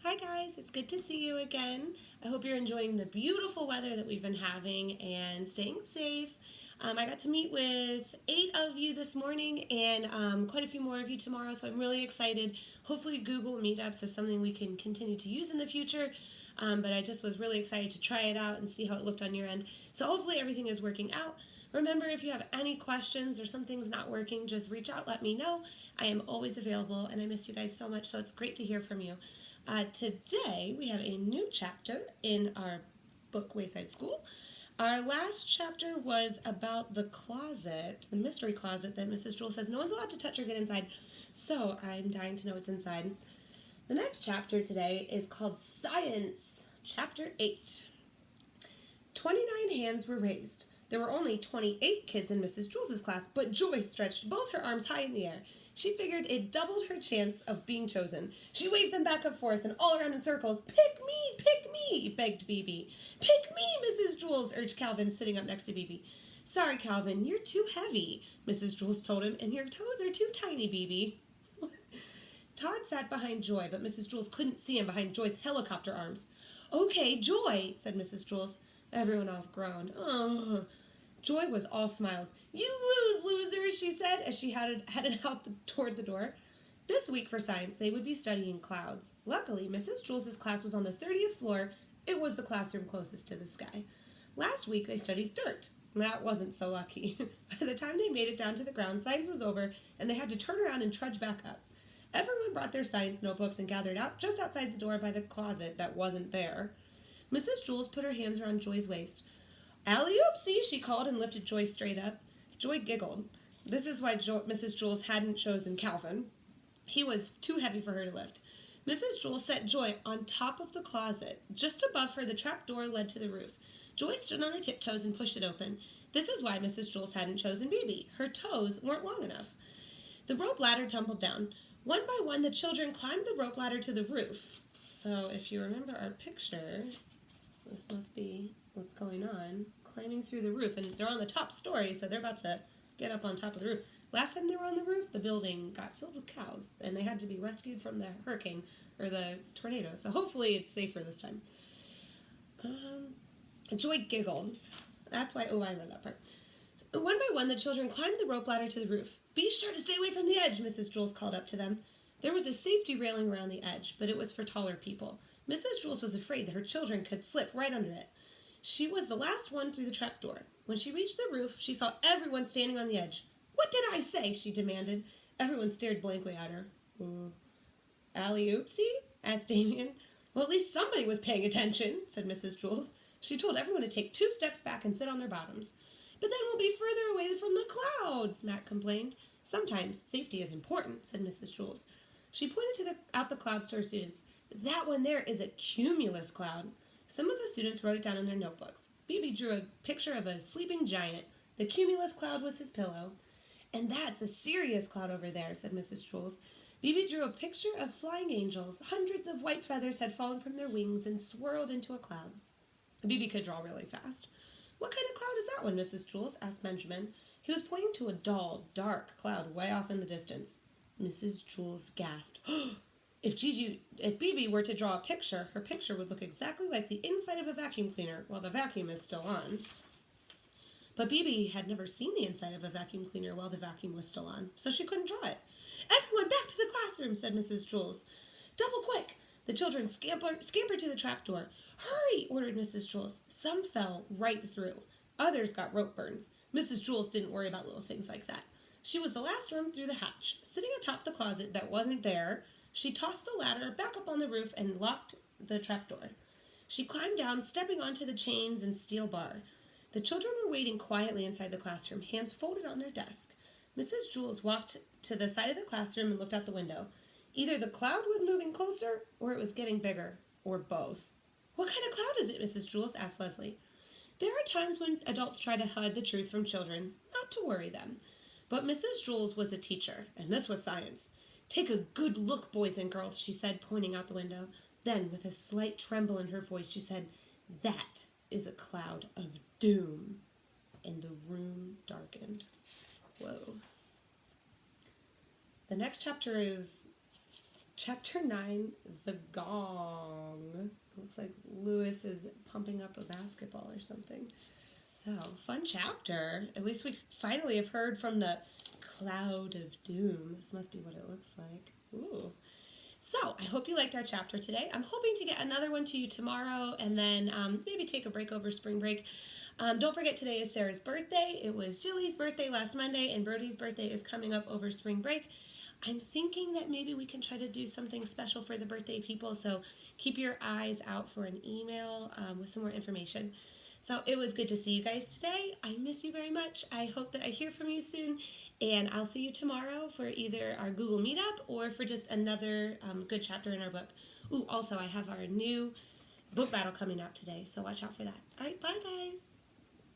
Hi guys, it's good to see you again. I hope you're enjoying the beautiful weather that we've been having and staying safe. I got to meet with 8 of you this morning and quite a few more of you tomorrow, so I'm really excited. Hopefully Google Meetups is something we can continue to use in the future, but I just was really excited to try it out and see how it looked on your end. So hopefully everything is working out. Remember, if you have any questions or something's not working, just reach out, let me know. I am always available, and I miss you guys so much, so it's great to hear from you. Today, we have a new chapter in our book, Wayside School. Our last chapter was about the closet, the mystery closet that Mrs. Jewell says no one's allowed to touch or get inside, so I'm dying to know what's inside. The next chapter today is called Science, Chapter 8. 29 hands were raised. There were only 28 kids in Mrs. Jewell's class, but Joy stretched both her arms high in the air. She figured it doubled her chance of being chosen. She waved them back and forth and all around in circles. Pick me, begged Bibi. Pick me, Mrs. Jewell, urged Calvin, sitting up next to Bibi. Sorry, Calvin, you're too heavy, Mrs. Jewell told him, and your toes are too tiny, Bibi. Todd sat behind Joy, but Mrs. Jewell couldn't see him behind Joy's helicopter arms. Okay, Joy, said Mrs. Jewell. Everyone else groaned. Oh. Joy was all smiles. You lose, loser, she said as she headed out toward the door. This week for science, they would be studying clouds. Luckily, Mrs. Jewell's class was on the 30th floor. It was the classroom closest to the sky. Last week, they studied dirt. That wasn't so lucky. By the time they made it down to the ground, science was over, and they had to turn around and trudge back up. Everyone brought their science notebooks and gathered out just outside the door by the closet that wasn't there. Mrs. Jewell put her hands around Joy's waist. Alley-oopsie, she called and lifted Joy straight up. Joy giggled. This is why Mrs. Jewell hadn't chosen Calvin. He was too heavy for her to lift. Mrs. Jewell set Joy on top of the closet. Just above her, the trap door led to the roof. Joy stood on her tiptoes and pushed it open. This is why Mrs. Jewell hadn't chosen Bibi. Her toes weren't long enough. The rope ladder tumbled down. One by one, the children climbed the rope ladder to the roof. So if you remember our picture, this must be what's going on. Climbing through the roof, and they're on the top story, so they're about to get up on top of the roof. Last time they were on the roof, the building got filled with cows, and they had to be rescued from the hurricane, or the tornado, so hopefully it's safer this time. Joy giggled. That's why, I read that part. One by one, the children climbed the rope ladder to the roof. Be sure to stay away from the edge, Mrs. Jewell called up to them. There was a safety railing around the edge, but it was for taller people. Mrs. Jewell was afraid that her children could slip right under it. She was the last one through the trap door. When she reached the roof, she saw everyone standing on the edge. What did I say? She demanded. Everyone stared blankly at her. Alley-oopsie? Asked Damien. Well, at least somebody was paying attention, said Mrs. Jewell. She told everyone to take 2 steps back and sit on their bottoms. But then we'll be further away from the clouds, Matt complained. Sometimes safety is important, said Mrs. Jewell. She pointed out the clouds to her students. That one there is a cumulus cloud. Some of the students wrote it down in their notebooks. Bibi drew a picture of a sleeping giant. The cumulus cloud was his pillow. And that's a Sirius cloud over there, said Mrs. Jewell. Bibi drew a picture of flying angels. Hundreds of white feathers had fallen from their wings and swirled into a cloud. Bibi could draw really fast. What kind of cloud is that one, Mrs. Jewell asked Benjamin. He was pointing to a dull, dark cloud way off in the distance. Mrs. Jewell gasped. If Bibi were to draw a picture, her picture would look exactly like the inside of a vacuum cleaner while the vacuum is still on. But Bibi had never seen the inside of a vacuum cleaner while the vacuum was still on, so she couldn't draw it. Everyone back to the classroom, said Mrs. Jewell. Double quick! The children scampered to the trapdoor. Hurry, ordered Mrs. Jewell. Some fell right through. Others got rope burns. Mrs. Jewell didn't worry about little things like that. She was the last one through the hatch. Sitting atop the closet that wasn't there, she tossed the ladder back up on the roof and locked the trapdoor. She climbed down, stepping onto the chains and steel bar. The children were waiting quietly inside the classroom, hands folded on their desk. Mrs. Jewell walked to the side of the classroom and looked out the window. Either the cloud was moving closer, or it was getting bigger, or both. What kind of cloud is it, Mrs. Jewell asked Leslie. There are times when adults try to hide the truth from children, not to worry them. But Mrs. Jewell was a teacher, and this was science. Take a good look, boys and girls, she said, pointing out the window. Then, with a slight tremble in her voice, she said, That is a cloud of doom. And the room darkened. Whoa. The next chapter is Chapter 9, The Gong. Looks like Lewis is pumping up a basketball or something. So, fun chapter. At least we finally have heard from the Cloud of Doom. This must be what it looks like. Ooh. So, I hope you liked our chapter today. I'm hoping to get another one to you tomorrow and then maybe take a break over spring break. Don't forget today is Sarah's birthday. It was Jilly's birthday last Monday, and Brody's birthday is coming up over spring break. I'm thinking that maybe we can try to do something special for the birthday people, so keep your eyes out for an email with some more information. So it was good to see you guys today. I miss you very much. I hope that I hear from you soon, and I'll see you tomorrow for either our Google Meetup or for just another good chapter in our book. Ooh, also I have our new book battle coming out today, so watch out for that. All right, bye guys.